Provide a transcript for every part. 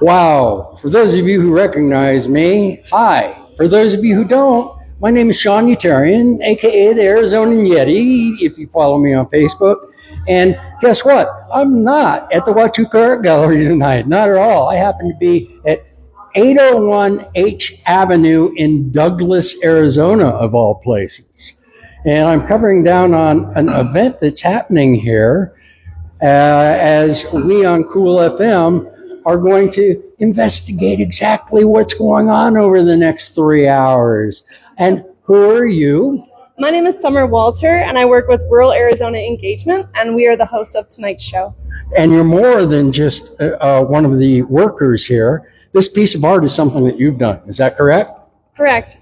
Wow. For those of you who recognize me, hi. For those of you who don't, my name is Sean Utarian, aka the Arizona Yeti, if you follow me on Facebook. And guess what? I'm not at the Huachuca Art Gallery tonight. Not at all. I happen to be at 801 H Avenue in Douglas, Arizona, of all places. And I'm covering down on an event that's happening here as we on Cool FM are going to investigate exactly what's going on over the next 3 hours. And who are you? My name is Summer Walter, and I work with Rural Arizona Engagement, and we are the hosts of tonight's show. And you're more than just one of the workers here. This piece of art is something that you've done. Is that correct? Correct.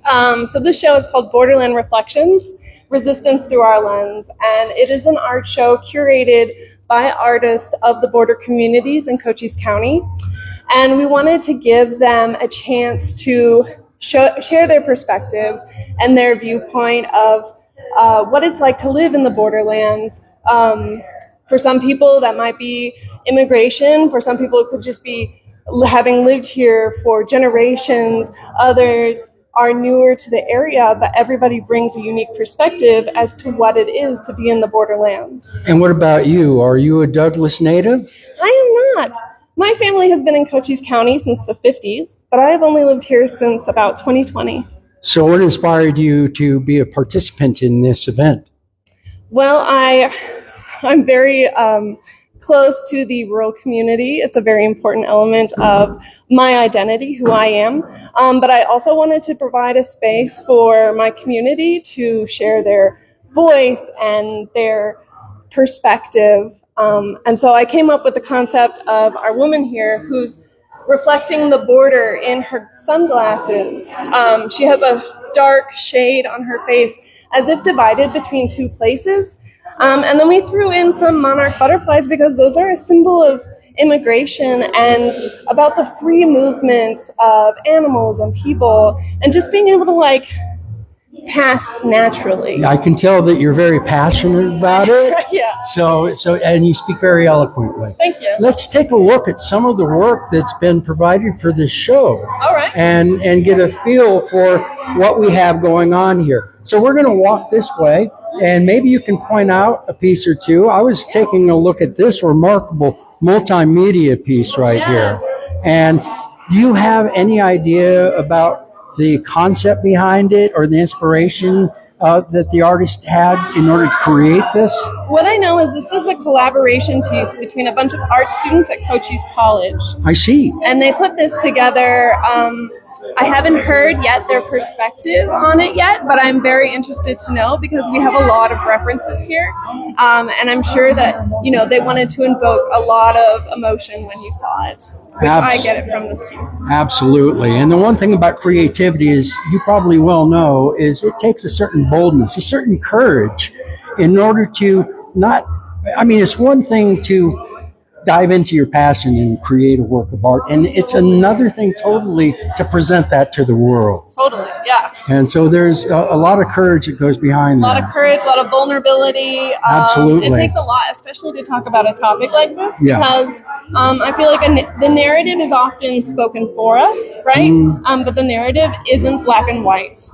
So this show is called Borderland Reflections, Resistance Through Our Lens, and it is an art show curated by artists of the border communities in Cochise County. And we wanted to give them a chance to share their perspective and their viewpoint of what it's like to live in the borderlands. For some people, that might be immigration. For some people, it could just be having lived here for generations. Others are newer to the area, but everybody brings a unique perspective as to what it is to be in the borderlands. And what about you? Are you a Douglas native? I am not. My family has been in Cochise County since the 50s, but I have only lived here since about 2020. So what inspired you to be a participant in this event? Well, I'm very close to the rural community. It's a very important element of my identity, who I am. But I also wanted to provide a space for my community to share their voice and their perspective. And so I came up with the concept of our woman here who's reflecting the border in her sunglasses. She has a dark shade on her face as if divided between two places. And then we threw in some monarch butterflies because those are a symbol of immigration and about the free movement of animals and people and just being able to pass naturally. I can tell that you're very passionate about it. Yeah. So, and you speak very eloquently. Thank you. Let's take a look at some of the work that's been provided for this show. All right. And get a feel for what we have going on here. So we're going to walk this way, and maybe you can point out a piece or two. I was taking a look at this remarkable multimedia piece right here. And do you have any idea about the concept behind it or the inspiration that the artist had in order to create this? What I know is this is a collaboration piece between a bunch of art students at Cochise College. I see. And they put this together. I haven't heard yet their perspective on it yet, but I'm very interested to know because we have a lot of references here. And I'm sure that, they wanted to invoke a lot of emotion when you saw it, which I get it from this piece. Absolutely. And the one thing about creativity is, you probably well know, is it takes a certain boldness, a certain courage in order to it's one thing to dive into your passion and create a work of art, and it's another thing totally to present that to the world. Totally, yeah. And so there's a lot of courage that goes behind that. A lot of courage, a lot of vulnerability. Absolutely. It takes a lot, especially to talk about a topic like this, because I feel like the narrative is often spoken for us, right? But the narrative isn't black and white.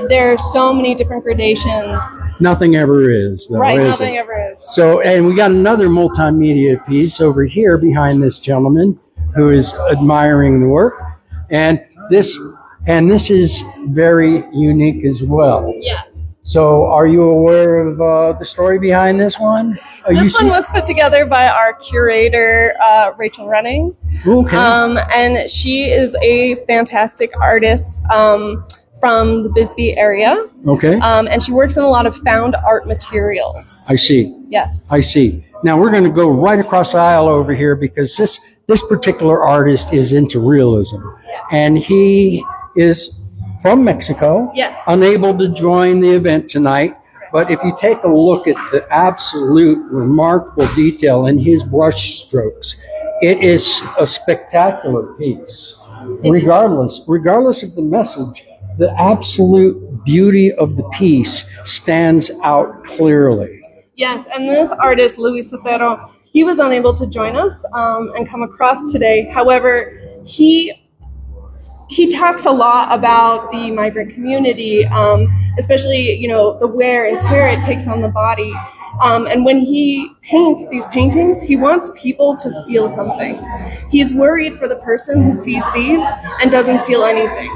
There are so many different gradations. Nothing ever is, though, right, is nothing it? ever is. So, and we got another multimedia piece over here behind this gentleman who is admiring the work. And this is very unique as well. Yes. So are you aware of the story behind this one? This one was put together by our curator, Rachel Renning. Okay. And she is a fantastic artist from the Bisbee area. Okay. And she works in a lot of found art materials. I see. Yes. I see. Now we're going to go right across the aisle over here because this particular artist is into realism. And he is from Mexico. Yes. Unable to join the event tonight. But if you take a look at the absolute remarkable detail in his brush strokes, it is a spectacular piece. Regardless of the message, the absolute beauty of the piece stands out clearly. Yes, and this artist, Luis Sotero, he was unable to join us and come across today. However, he talks a lot about the migrant community, especially, you know, the wear and tear it takes on the body. And when he paints these paintings, he wants people to feel something. He's worried for the person who sees these and doesn't feel anything,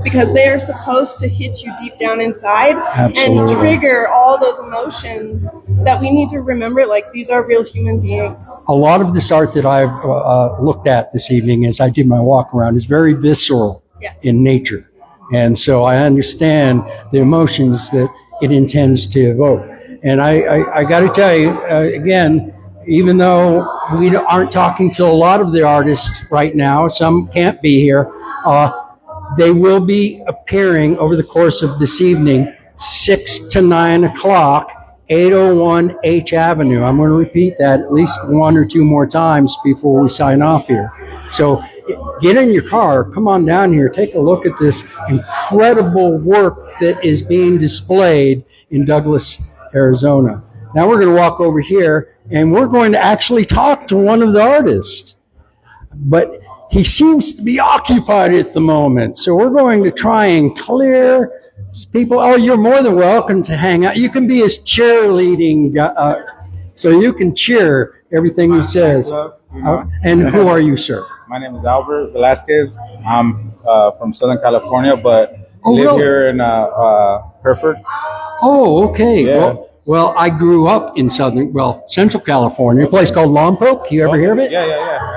because they are supposed to hit you deep down inside. Absolutely. And trigger all those emotions that we need to remember, like these are real human beings. A lot of this art that I've looked at this evening as I did my walk around is very visceral in nature. And so I understand the emotions that it intends to evoke. And I got to tell you, again, even though we aren't talking to a lot of the artists right now, some can't be here, they will be appearing over the course of this evening, 6 to 9 o'clock, 801 H Avenue. I'm going to repeat that at least one or two more times before we sign off here. So get in your car, come on down here, take a look at this incredible work that is being displayed in Douglas, Arizona. Now we're going to walk over here and we're going to actually talk to one of the artists. But he seems to be occupied at the moment. So we're going to try and clear people. Oh, you're more than welcome to hang out. You can be his cheerleading, so you can cheer everything he says. And who are you, sir? My name is Albert Velasquez. I'm from Southern California, but live really? here in Hereford. Oh, okay. Yeah. Well, I grew up in Central California, a place called Lompoc. You ever hear of it? Yeah.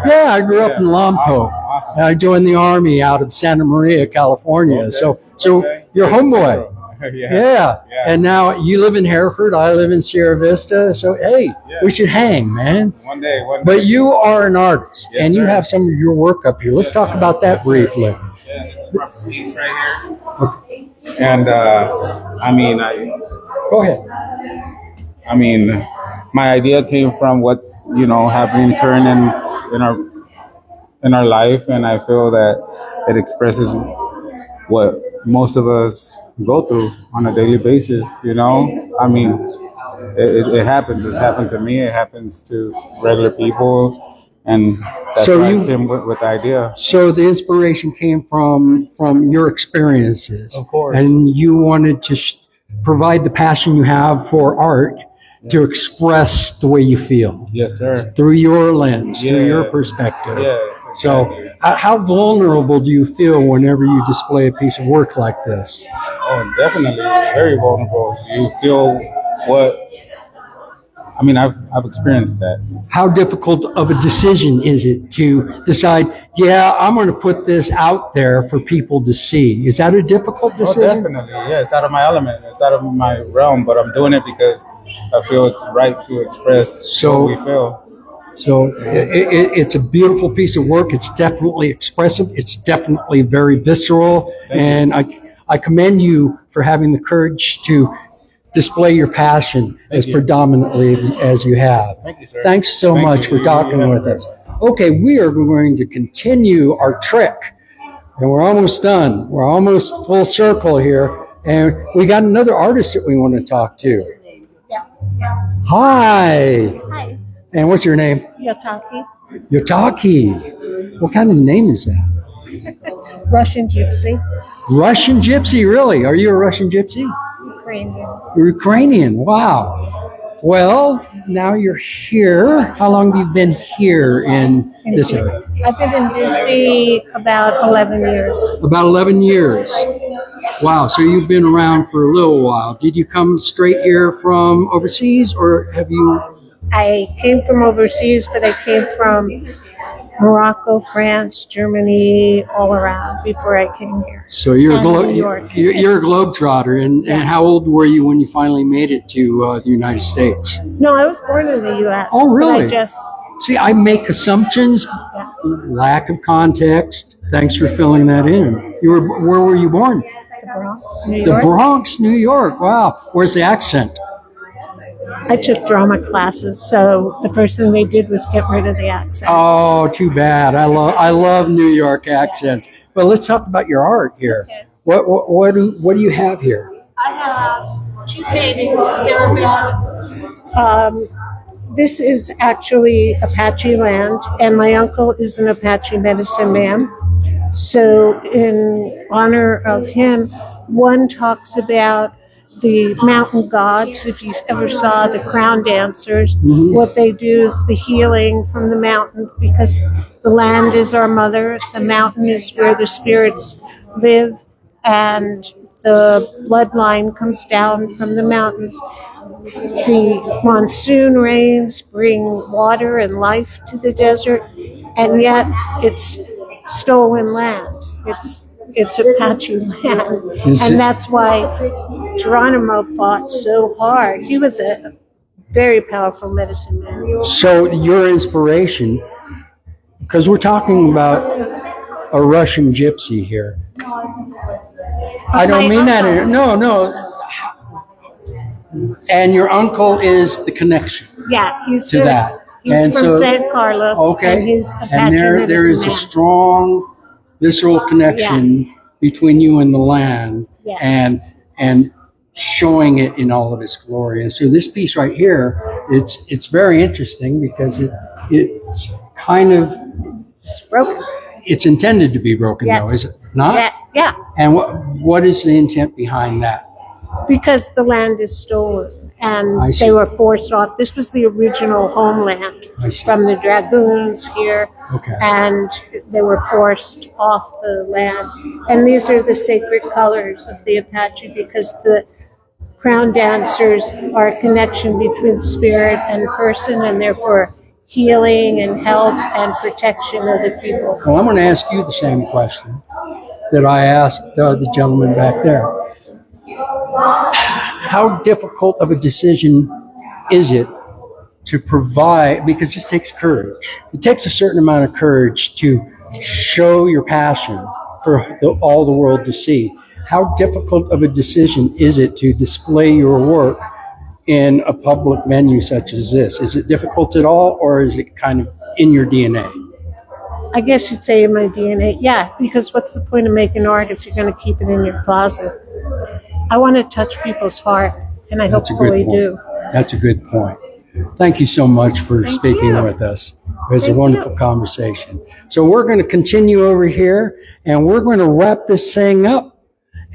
Yeah, I grew up in Lompoc. Awesome. I joined the Army out of Santa Maria, California. Okay. So you're homeboy. Yeah. And now you live in Hereford. I live in Sierra Vista. So, hey, we should hang, man. One day. But you are an artist, Yes, and you sir. have some of your work up here. Let's talk about that briefly. Yeah, this is my piece right here. And Go ahead. I mean, my idea came from what's happening current in our life, and I feel that it expresses what most of us go through on a daily basis. I mean, it happens. It's happened to me. It happens to regular people, and that's So why you- I came with the idea. So the inspiration came from your experiences. Of course. And you wanted to provide the passion you have for art to express the way you feel. Yes, sir. Through your lens, through Yeah. your perspective. Yes. So how vulnerable do you feel whenever you display a piece of work like this? Oh, definitely, very vulnerable. You feel what? I mean, I've experienced that. How difficult of a decision is it to decide, yeah, I'm going to put this out there for people to see? Is that a difficult Oh, decision? definitely. Yeah, it's out of my element. It's out of my realm, but I'm doing it because I feel it's right to express So- what we feel. So it's a beautiful piece of work. It's definitely expressive. It's definitely very visceral. Thank And I commend you for having the courage to display your passion as you. predominantly as you have. Thank you, sir. Thanks so Thank much you. for talking You with have us. Okay, we are going to continue our trek. And we're almost done. We're almost full circle here. And we got another artist that we want to talk to. Hi. Hi, And what's your name? Yotaki, Yotaki. What kind of name is that? Russian Gypsy, Russian Gypsy, really? Are you a Russian Gypsy? Ukrainian. Ukrainian, wow. Well, now you're here. How long have you been here in this area? I've been in Bisbee about 11 years. About 11 years. Wow, so you've been around for a little while. Did you come straight here from overseas, or have you? I came from overseas, but I came from Morocco, France, Germany, all around before I came here. So you're And New York. you're a globetrotter, and Yeah. how old were you when you finally made it to the United States? No, I was born in the U.S. Oh, but really? I just, See, I make assumptions, yeah, lack of context. Thanks for filling that in. Where were you born? the Bronx, New The York. Bronx, New York. Wow. Where's the accent? I took drama classes, so the first thing they did was get rid of the accent. Oh, too bad. I love New York accents. But let's talk about your art here. Okay. What do you have here? I have two paintings. They're about This is actually Apache land, and my uncle is an Apache medicine man. So, in honor of him, one talks about the mountain gods. If you ever saw the crown dancers, what they do is the healing from the mountain, because the land is our mother, the mountain is where the spirits live, and the bloodline comes down from the mountains. The monsoon rains bring water and life to the desert, and yet it's stolen land. It's Apache land, and that's why Geronimo fought so hard. He was a very powerful medicine man. So your inspiration, because we're talking about a Russian gypsy here. I don't mean that. No. And your uncle is the connection. Yeah, he's to that. He's and so, San Carlos. Okay. And he's Apache and there is man. a strong visceral connection between you and the land, and showing it in all of its glory. And so this piece right here, it's very interesting because it's kind of It's broken. It's intended to be broken, though, is it not? Yeah. And what is the intent behind that? Because the land is stolen and they were forced off. This was the original homeland from the dragoons here. Okay. And they were forced off the land. And these are the sacred colors of the Apache, because the crown dancers are a connection between spirit and person, and therefore healing and help and protection of the people. Well, I'm going to ask you the same question that I asked the gentleman back there. How difficult of a decision is it to provide, because this takes courage. It takes a certain amount of courage to show your passion for all the world to see. How difficult of a decision is it to display your work in a public venue such as this? Is it difficult at all, or is it kind of in your DNA? I guess you'd say in my DNA, yeah, because what's the point of making art if you're going to keep it in your closet? I want to touch people's heart, and I hopefully do. That's a good point. Thank you so much for speaking with us. It was a wonderful conversation. So we're going to continue over here, and we're going to wrap this thing up,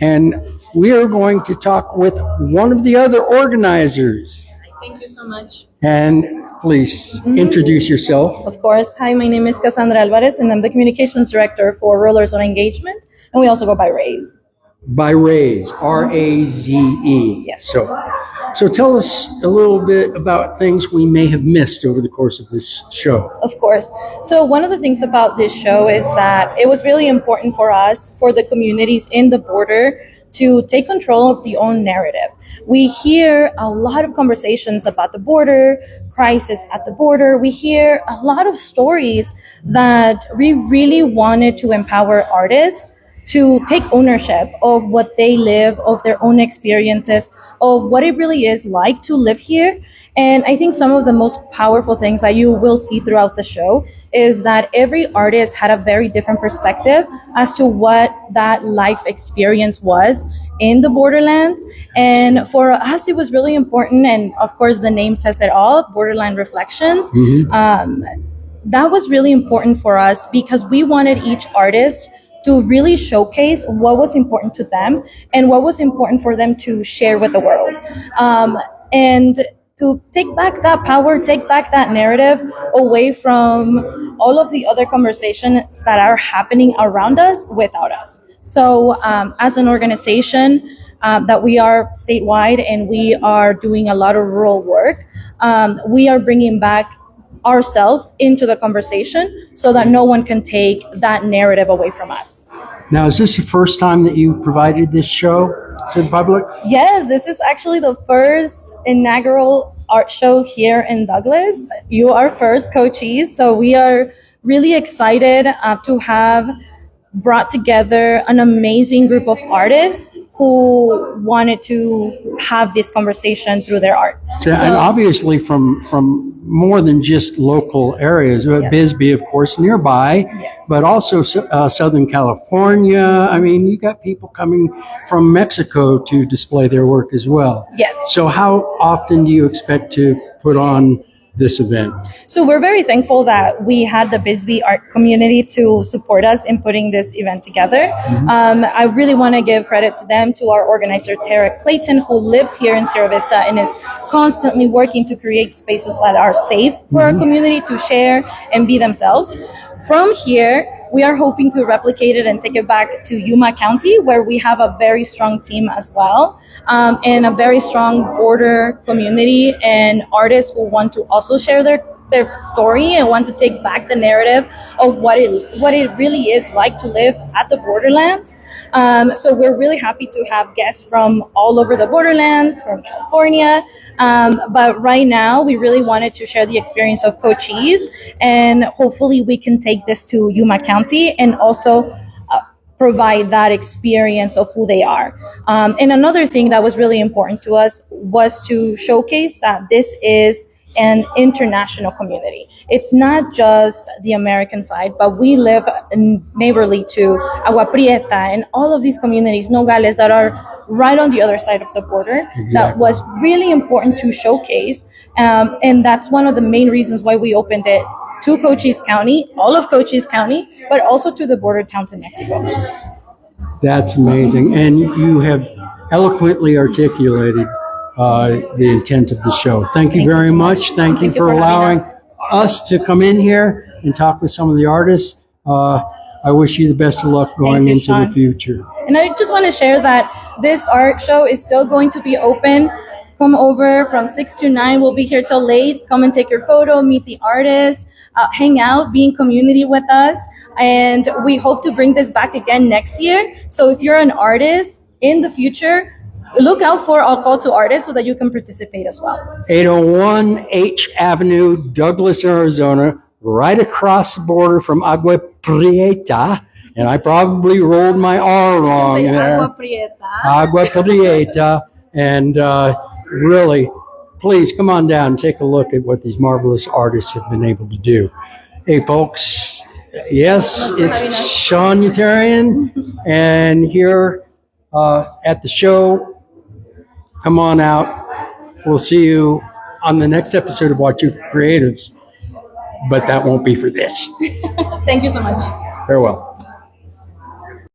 and we are going to talk with one of the other organizers. Thank you so much. And please introduce yourself. Of course. Hi, my name is Cassandra Alvarez, and I'm the communications director for Rollers on Engagement, and we also go by RAZE. By RAZE, R-A-Z-E. Yes. So tell us a little bit about things we may have missed over the course of this show. Of course. So one of the things about this show is that it was really important for us, for the communities in the border, to take control of the own narrative. We hear a lot of conversations about the border, crisis at the border. We hear a lot of stories that we really wanted to empower artists to take ownership of what they live, of their own experiences, of what it really is like to live here. And I think some of the most powerful things that you will see throughout the show is that every artist had a very different perspective as to what that life experience was in the borderlands. And for us, it was really important. And of course, the name says it all, Borderland Reflections. That was really important for us because we wanted each artist to really showcase what was important to them and what was important for them to share with the world. And to take back that power, take back that narrative away from all of the other conversations that are happening around us without us. So as an organization that we are statewide and we are doing a lot of rural work, we are bringing back ourselves into the conversation so that no one can take that narrative away from us. Now, is this the first time that you provided this show to the public? Yes, this is actually the first inaugural art show here in Douglas. You are first, Cochise. So we are really excited to have brought together an amazing group of artists who wanted to have this conversation through their art. And obviously from more than just local areas. Yes. Bisbee, of course, nearby, Yes. but also Southern California. I mean, you got people coming from Mexico to display their work as well. Yes. So how often do you expect to put on this event? So we're very thankful that we had the Bisbee art community to support us in putting this event together. I really want to give credit to them, to our organizer, Tarek Clayton, who lives here in Sierra Vista and is constantly working to create spaces that are safe for our community to share and be themselves. From here, we are hoping to replicate it and take it back to Yuma County, where we have a very strong team as well, and a very strong border community and artists who want to also share their story and want to take back the narrative of what it really is like to live at the borderlands. So we're really happy to have guests from all over the borderlands, from California. But right now, we really wanted to share the experience of Cochise, and hopefully we can take this to Yuma County and also provide that experience of who they are. And another thing that was really important to us was to showcase that this is an international community. It's not just the American side, but we live neighborly to Agua Prieta and all of these communities, Nogales, that are right on the other side of the border. Exactly. That was really important to showcase. And that's one of the main reasons why we opened it to Cochise County, all of Cochise County, but also to the border towns in Mexico. That's amazing. And you have eloquently articulated the intent of the show. Thank you very so much. Thank you for having allowing us to come in here and talk with some of the artists. I wish you the best of luck going you, into Sean. the future. And I just want to share that this art show is still going to be open. Come over from 6 to 9. We'll be here till late. Come and take your photo, meet the artists, hang out, be in community with us. And we hope to bring this back again next year. So if you're an artist in the future, look out for our call to artists so that you can participate as well. 801 H Avenue, Douglas, Arizona, right across the border from Agua Prieta. And I probably rolled my R wrong there. Agua Prieta. Agua Prieta. And really, please come on down and take a look at what these marvelous artists have been able to do. Hey, folks. Yes, it's Sean Utarian. And here at the show, come on out. We'll see you on the next episode of Watch Your Creatives, but that won't be for this. Thank you so much. Farewell.